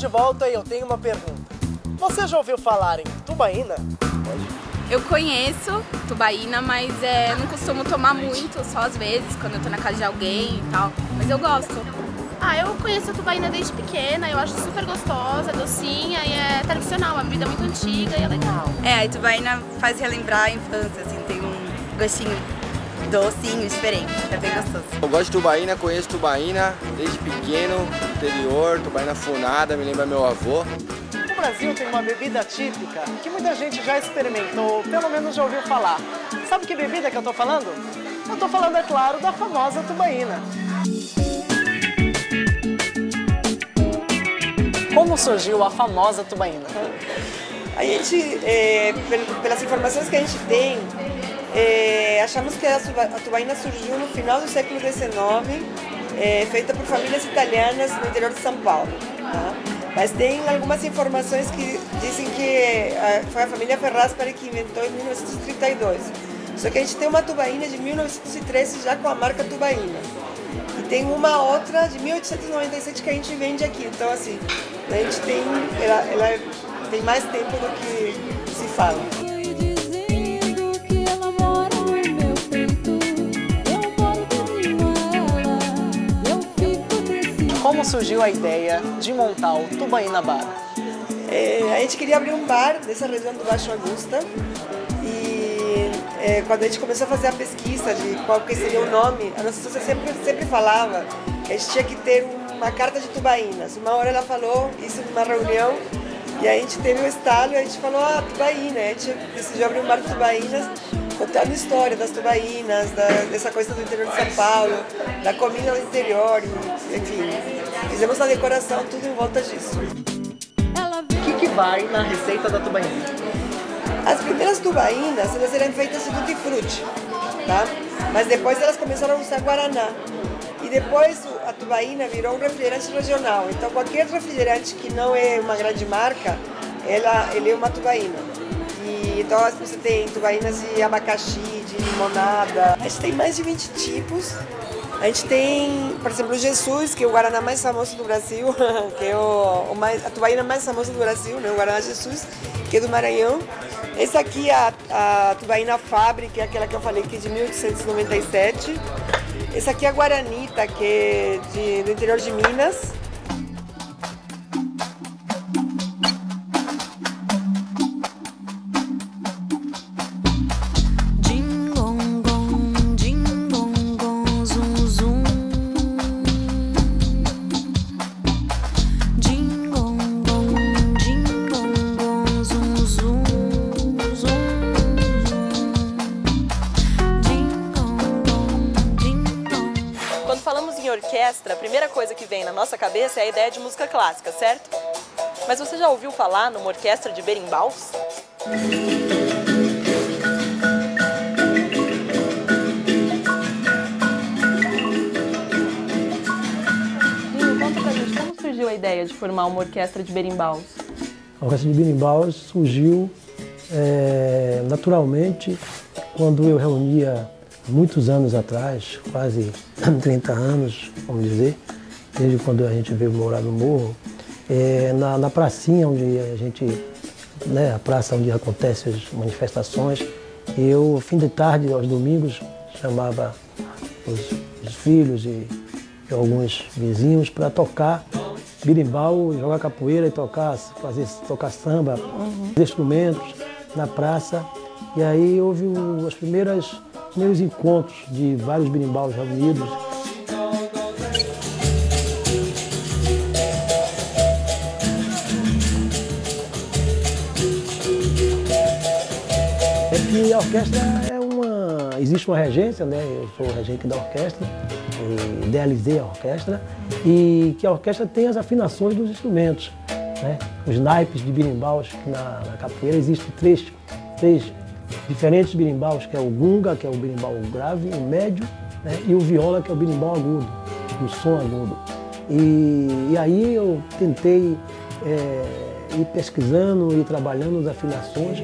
Estamos de volta e eu tenho uma pergunta. Você já ouviu falar em tubaína? Eu conheço tubaína, mas não costumo tomar muito, só às vezes, quando eu tô na casa de alguém e tal. Mas eu gosto. Eu conheço a tubaína desde pequena, eu acho super gostosa, docinha e é tradicional, uma bebida muito antiga e é legal. A tubaína faz relembrar a infância, assim, tem um gostinho docinho, diferente, é bem gostoso. Eu gosto de tubaína, conheço tubaína desde pequeno, interior, tubaína funada, me lembra meu avô. O Brasil tem uma bebida típica que muita gente já experimentou, pelo menos já ouviu falar. Sabe que bebida que eu tô falando? Eu tô falando, é claro, da famosa tubaína. Como surgiu a famosa tubaína? A gente, pelas informações que a gente tem, achamos que a tubaína surgiu no final do século XIX, feita por famílias italianas no interior de São Paulo. Tá? Mas tem algumas informações que dizem que foi a família Ferraspari que inventou em 1932. Só que a gente tem uma tubaína de 1913 já com a marca Tubaína. E tem uma outra de 1897 que a gente vende aqui. Então, assim, a gente tem, ela tem mais tempo do que se fala. Como surgiu a ideia de montar o Tubaína Bar? A gente queria abrir um bar nessa região do Baixo Augusta e quando a gente começou a fazer a pesquisa de qual que seria o nome, a nossa sócia sempre falava que a gente tinha que ter uma carta de tubaínas. Uma hora ela falou isso numa reunião e a gente teve um estalo e a gente falou, tubaína. A gente decidiu abrir um bar de tubaínas, contando a história das tubaínas, dessa coisa do interior de São Paulo, da comida do interior, enfim. Fizemos a decoração, tudo em volta disso. O que vai na receita da tubaína? As primeiras tubaínas, elas eram feitas de tutti-frutti, tá? Mas depois elas começaram a usar guaraná. E depois a tubaína virou um refrigerante regional. Então qualquer refrigerante que não é uma grande marca, ele é uma tubaína. Então você tem tubaínas de abacaxi, de limonada. A gente tem mais de 20 tipos. A gente tem, por exemplo, o Jesus, que é o guaraná mais famoso do Brasil, que é a tubaína mais famosa do Brasil, né? O Guaraná Jesus, que é do Maranhão. Essa aqui é a tubaína Fabre, que é aquela que eu falei que é de 1897. Essa aqui é a Guaranita, que é do interior de Minas. Orquestra, a primeira coisa que vem na nossa cabeça é a ideia de música clássica, certo? Mas você já ouviu falar numa orquestra de berimbaus? Conta pra gente, como surgiu a ideia de formar uma orquestra de berimbaus? A orquestra de berimbaus surgiu naturalmente quando eu reunia muitos anos atrás, quase 30 anos, vamos dizer, desde quando a gente veio morar no Morro, na pracinha onde a gente, a praça onde acontecem as manifestações, eu, fim de tarde, aos domingos, chamava os filhos e alguns vizinhos para tocar berimbau, jogar capoeira e tocar samba, instrumentos na praça. E aí houve os primeiros encontros de vários berimbaus reunidos. É que a orquestra existe uma regência, né? Eu sou o regente da orquestra, idealizei a orquestra, e que a orquestra tem as afinações dos instrumentos, né? Os naipes de berimbaus, que na capoeira existem três diferentes berimbaus, que é o gunga, que é o berimbau grave, o médio, né? E o viola, que é o berimbau agudo, o som agudo. E aí eu tentei ir pesquisando e trabalhando as afinações.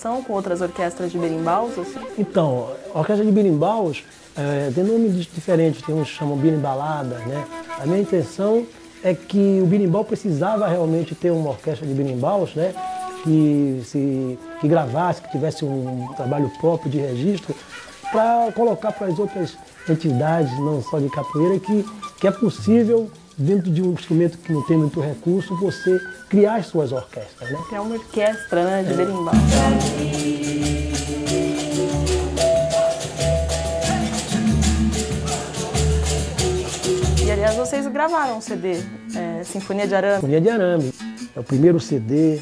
relação com outras orquestras de berimbaus? Assim? Então, a orquestra de berimbaus tem nomes diferentes, tem uns que chamam birimbalada, né? A minha intenção é que o berimbau precisava realmente ter uma orquestra de berimbaus, né? Que gravasse, que tivesse um trabalho próprio de registro, para colocar para as outras entidades, não só de capoeira, que é possível, dentro de um instrumento que não tem muito recurso, você criar as suas orquestras, né? É uma orquestra, né, de berimbau. E, aliás, vocês gravaram um CD, Sinfonia de Arame. Sinfonia de Arame. É o primeiro CD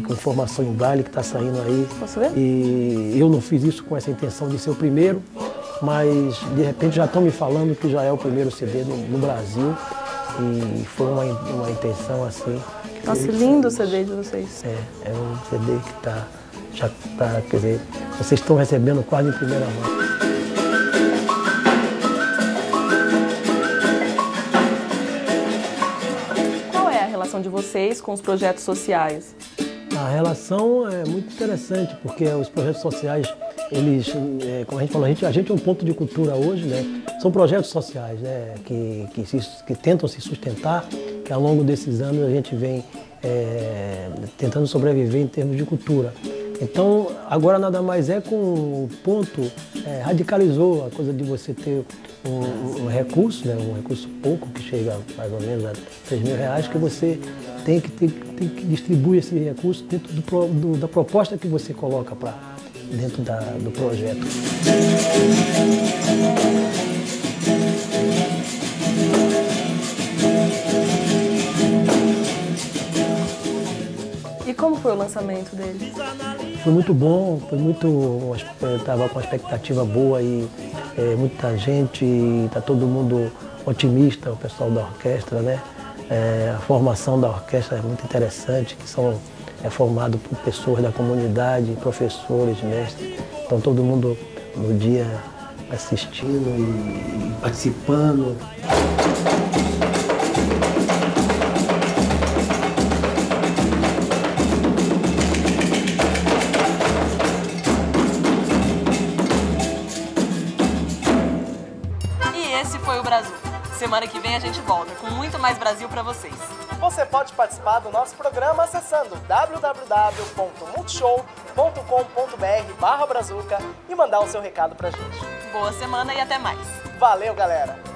com formação em braille que está saindo aí. Posso ver? E eu não fiz isso com essa intenção de ser o primeiro, mas de repente já estão me falando que já é o primeiro CD no Brasil. E foi uma intenção assim. Nossa, lindo o CD de vocês. É um CD que já está, quer dizer, vocês estão recebendo quase em primeira mão. Qual é a relação de vocês com os projetos sociais? A relação é muito interessante, porque os projetos sociais, eles, como a gente falou, a gente é um ponto de cultura hoje, né? São projetos sociais, né? Que tentam se sustentar, que ao longo desses anos a gente vem tentando sobreviver em termos de cultura. Então, agora nada mais é com o ponto, radicalizou a coisa de você ter um recurso, né? Um recurso pouco, que chega mais ou menos a R$3.000, que você tem que distribuir esse recurso dentro da proposta que você coloca dentro do projeto. E como foi o lançamento dele? Foi muito bom, estava com uma expectativa boa e muita gente, está todo mundo otimista, o pessoal da orquestra, né? A formação da orquestra é muito interessante, que é formado por pessoas da comunidade, professores, mestres. Então todo mundo no dia assistindo e participando. E esse foi o Brasil. Semana que vem a gente volta com muito mais Brasil para vocês. Você pode participar do nosso programa acessando www.multishow.com.br/brazuca e mandar o seu recado pra gente. Boa semana e até mais. Valeu, galera!